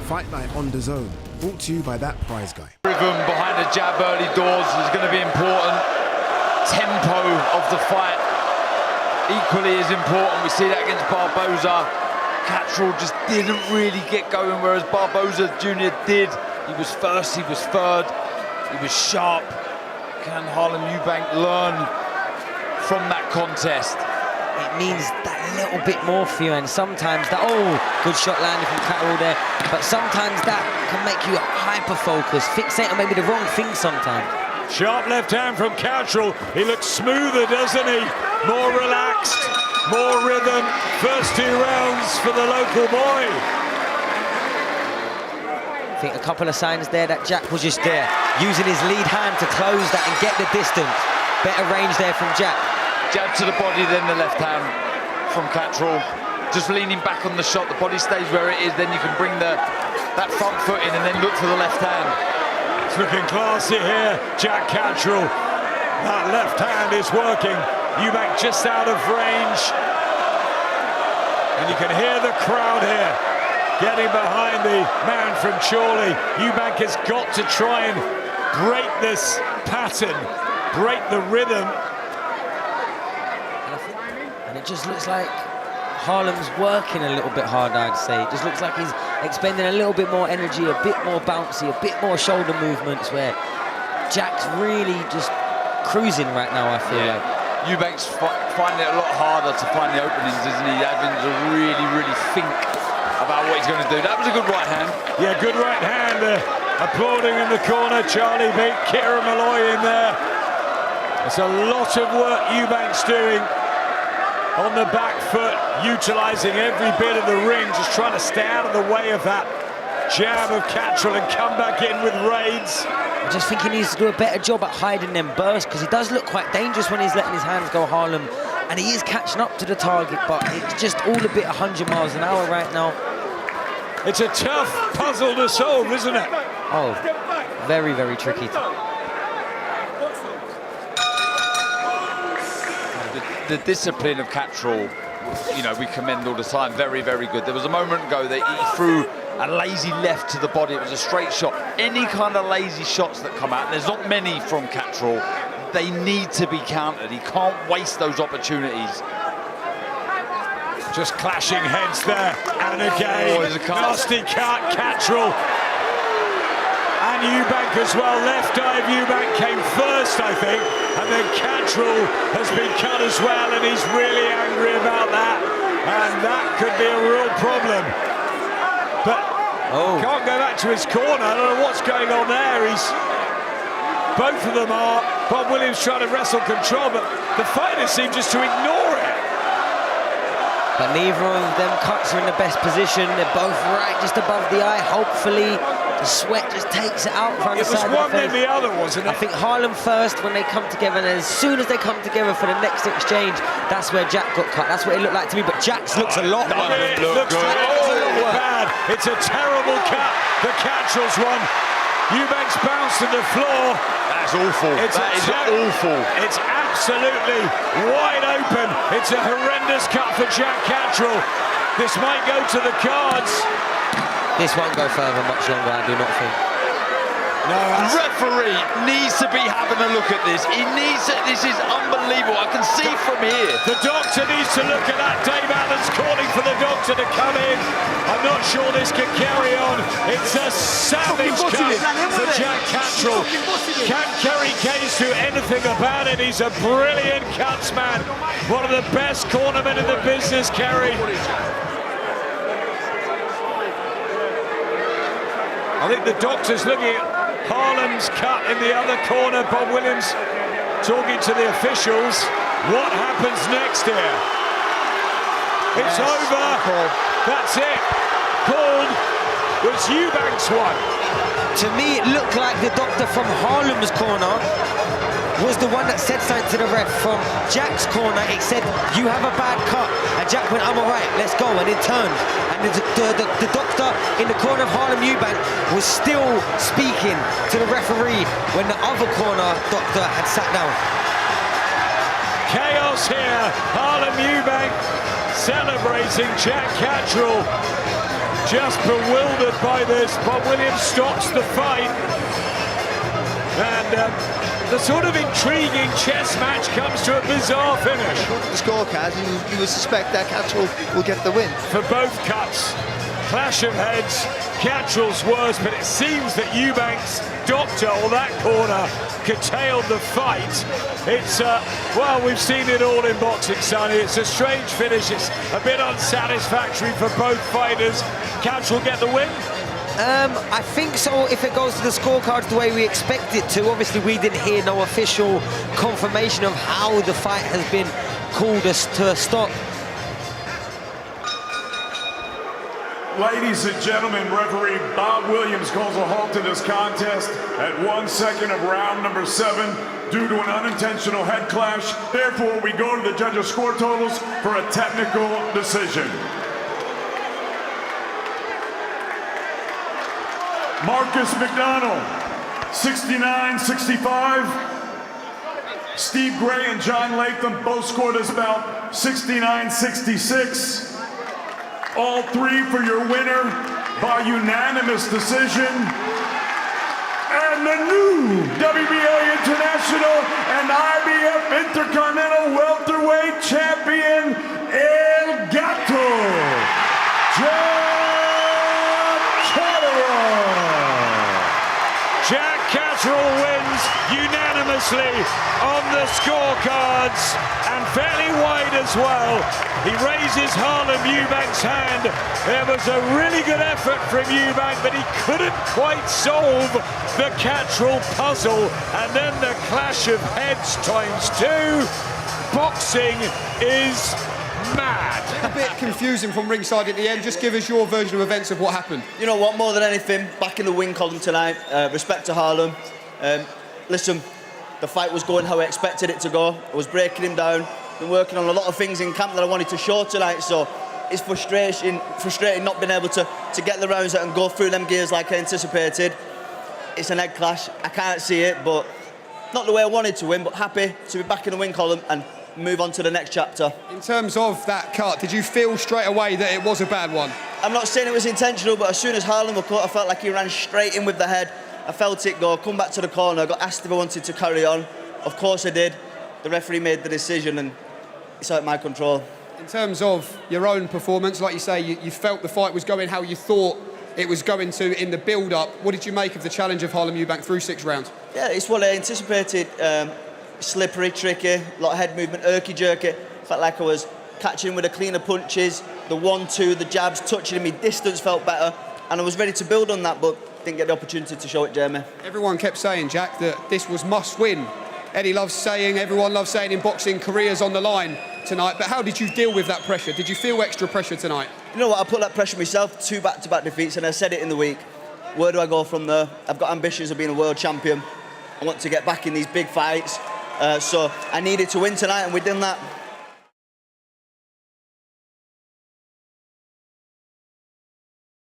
Fight Night on the Zone, brought to you by that prize guy. Rhythm behind the jab early doors is going to be important. Tempo of the fight equally is important. We see that against Barboza. Catterall just didn't really get going, whereas Barboza Jr. did. He was first, he was third, he was sharp. Can Harlem Eubank learn from that contest? It needs that little bit more for you, and sometimes that, oh, good shot landing from Catterall there, but sometimes that can make you hyper-focused, fixate on maybe the wrong thing sometimes. Sharp left hand from Catterall. He looks smoother, doesn't he? More relaxed, more rhythm. First 2 rounds for the local boy. I think a couple of signs there that Jack was just there, using his lead hand to close that and get the distance. Better range there from Jack. Jab to the body, then the left hand from Catterall. Just leaning back on the shot, the body stays where it is, then you can bring that front foot in and then look for the left hand. It's looking classy here, Jack Catterall. That left hand is working. Eubank just out of range. And you can hear the crowd here getting behind the man from Chorley. Eubank has got to try and break this pattern, break the rhythm. And it just looks like Harlem's working a little bit harder, I'd say. It just looks like he's expending a little bit more energy, a bit more bouncy, a bit more shoulder movements, where Jack's really just cruising right now, I feel like. Eubank's finding it a lot harder to find the openings, isn't he? Having to really think about what he's going to do. That was a good right hand. Yeah, good right hand. Applauding in the corner. Charlie beat Kira Malloy in there. It's a lot of work Eubank's doing on the back foot, utilising every bit of the ring, just trying to stay out of the way of that jab of Catterall and come back in with raids. I just think he needs to do a better job at hiding them bursts, because he does look quite dangerous when he's letting his hands go, Harlem, and he is catching up to the target, but it's just all a bit 100 miles an hour right now. It's a tough puzzle to solve, isn't it? Oh, very tricky. The discipline of Catterall, you know, we commend all the time. Very good. There was a moment ago that he threw a lazy left to the body. It was a straight shot. Any kind of lazy shots that come out, and there's not many from Catterall, they need to be countered. He can't waste those opportunities. Just clashing heads there, and again, nasty cut, Catterall. And Eubank as well. Left eye of Eubank came first, I think, and then Catterall has been cut as well, and he's really angry about that, and that could be a real problem. But can't go back to his corner. I don't know what's going on there. Both of them are. Bob Williams trying to wrestle control, but the fighters seem just to ignore it. But neither of them cuts are in the best position. They're both right just above the eye. Hopefully the sweat just takes it out from the side of the face. It was one then the other, wasn't it? I think Harlem first when they come together, and as soon as they come together for the next exchange, that's where Jack got cut. That's what it looked like to me, but Jack's looks a lot better. It looks bad. It's a terrible cut. The Catterall's one. Eubank's bounced to the floor. That's awful. That is awful. It's absolutely wide open. It's a horrendous cut for Jack Catterall. This might go to the cards. This won't go further much longer, I do not think. No, the referee needs to be having a look at this. He needs it. This is unbelievable. I can see from here. The doctor needs to look at that. Dave Allen's calling for the doctor to come in. I'm not sure this can carry on. It's a savage cut for Jack Catterall. Can Kerry Case do anything about it? He's a brilliant cutsman. One of the best cornermen in the business, Kerry. I think the doctor's looking at Harlem's cut in the other corner. Bob Williams talking to the officials. What happens next here? It's over. That's it. Called was Eubank's one. To me, it looked like the doctor from Harlem's corner was the one that said something to the ref. From Jack's corner, it said, "You have a bad cut." And Jack went, "I'm all right, let's go," and it turned. And the doctor in the corner of Harlem Eubank was still speaking to the referee when the other corner doctor had sat down. Chaos here. Harlem Eubank celebrating Jack Catterall. just bewildered by this. Bob Williams stops the fight. And the sort of intriguing chess match comes to a bizarre finish. The scorecard, you would suspect that Catterall will get the win. For both cuts, clash of heads, Catterall's worse, but it seems that Eubank's doctor, or that corner, curtailed the fight. It's, well, we've seen it all in boxing, Sonny. It's a strange finish. It's a bit unsatisfactory for both fighters. Catterall get the win? I think so, if it goes to the scorecards the way we expect it to. Obviously, we didn't hear no official confirmation of how the fight has been called to a stop. Ladies and gentlemen, referee Bob Williams calls a halt to this contest at 1 second of round number 7 due to an unintentional head clash. Therefore, we go to the judges' score totals for a technical decision. Marcus McDonald, 69-65. Steve Gray and John Latham both scored this bout 69-66. All three for your winner by unanimous decision. And the new WBA International and IBF Intercontinental Welterweight Champion, El Gato, Jack Catterall wins unanimously on the scorecards, and fairly wide as well. He raises Harlem Eubank's hand. There was a really good effort from Eubank, but he couldn't quite solve the Catterall puzzle. And then the clash of heads ×2. Boxing is mad. A bit confusing from ringside at the end. Just give us your version of events of what happened. You know what, more than anything, back in the win column tonight, respect to Harlem. Listen, the fight was going how I expected it to go. I was breaking him down. Been working on a lot of things in camp that I wanted to show tonight, so it's frustrating not being able to get the rounds out and go through them gears like I anticipated. It's an head clash. I can't see it, but not the way I wanted to win, but happy to be back in the win column and move on to the next chapter. In terms of that cut, did you feel straight away that it was a bad one? I'm not saying it was intentional, but as soon as Harlem was caught, I felt like he ran straight in with the head. I felt it go, come back to the corner. I got asked if I wanted to carry on. Of course I did. The referee made the decision and it's out of my control. In terms of your own performance, like you say, you felt the fight was going how you thought it was going to in the build-up. What did you make of the challenge of Harlem Eubank through 6 rounds? Yeah, it's what I anticipated. Slippery, tricky, a lot of head movement, jerky. Felt like I was catching with the cleaner punches, the 1-2, the jabs, touching me, distance felt better, and I was ready to build on that, but didn't get the opportunity to show it, Jeremy. Everyone kept saying, Jack, that this was must-win. Eddie loves saying, everyone loves saying in boxing, careers on the line tonight, but how did you deal with that pressure? Did you feel extra pressure tonight? You know what, I put that pressure myself, 2 back-to-back defeats, and I said it in the week. Where do I go from there? I've got ambitions of being a world champion. I want to get back in these big fights. So I needed to win tonight, and we did that.